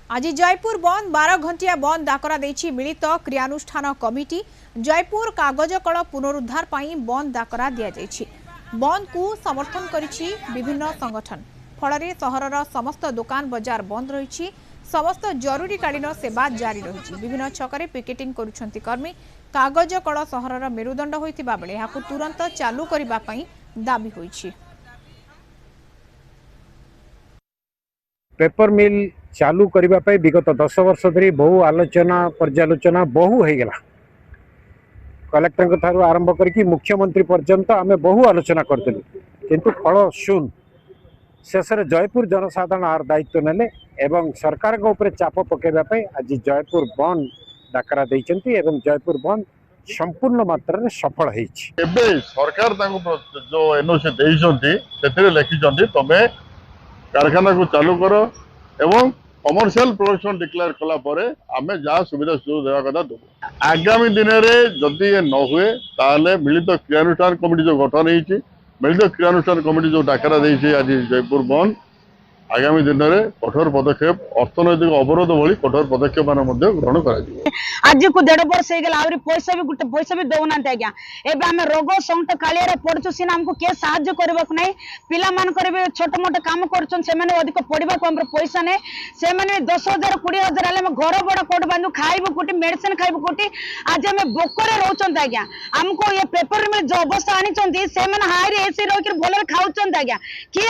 आज जयपुर बंद 12 घंटिया बंद डाकरा देछि मिलित क्रियानुष्ठान कमिटी। जयपुर कागज कल पुनरुद्धार पाई बंद डाकरा दिया जाइछि। बंद को समर्थन करिछि विभिन्न संगठन। फल सहरर समस्त दुकान बजार बंद रही। समस्त जरूरीकालीन सेवा जारी रही। विभिन्न छकरे पिकेटिंग करुछंती कर्मी। कागज कल सहरर मेरुदंड होइतिबा बेले याकु तुरंत चालू करिबा पई दाबी होइछि। पेपर मिल चालू करने विगत 10 वर्ष धरी बहु आलोचना पर्यालोचना बहु हो गला। कलेक्टर ठारू आरंभ करके मुख्यमंत्री पर्यंत आम बहु आलोचना करूँ किंतु फल शून्य। शेष जयपुर जनसाधारण आर दायित्व नेले एवं सरकार ऊपर चाप पकड़ापी आज जयपुर बंद डाकरा देइचंती एवं जयपुर बंद संपूर्ण मात्रा रे सफल होइछि। एबे सरकार जो एनओसी देइचंती लिखिं तमें कारखाना को चालू कर एवं कमर्शियल प्रोडक्शन डिक्लेयर कला परे आमे जहाँ सुविधा सुযোগ देवा कथा देव। आगामी दिन में जदि ये न हुए ताले मिलित क्रियानुष्ठान कमिटी जो गठन होती मिलित क्रियानुष्ठान कमिटी जो डाकरा देइछि आज जयपुर बंद आगामी दिन में कठोर पदक्षेप अर्थनैतिक अवरोध भली कठोर पदक्षेप ग्रहण कर। आज को 1.5 वर्ष हो गला आउरी पैसा भी गोटे पैसा भी दौना आज्ञा। एबे आमे रोग संकट कालिया पड़छु सीना हमको के साहाय्य करबाक नै। पिला मान करे छोट मोट काम करछन से माने अधिक पढ़िबा को हमर पैसा नै। से माने 10,000 20,000 आले घर बड़ा कोड बांधु खाइबो कोटी मेडिसिन खाइबो कोटी। आज आमे बोकरे रहउछन आज्ञा। हमको ये पेपर में जो अवस्था आनी चंदी से माने हाई रे एसी रह के भले खाउछन आज्ञा। कि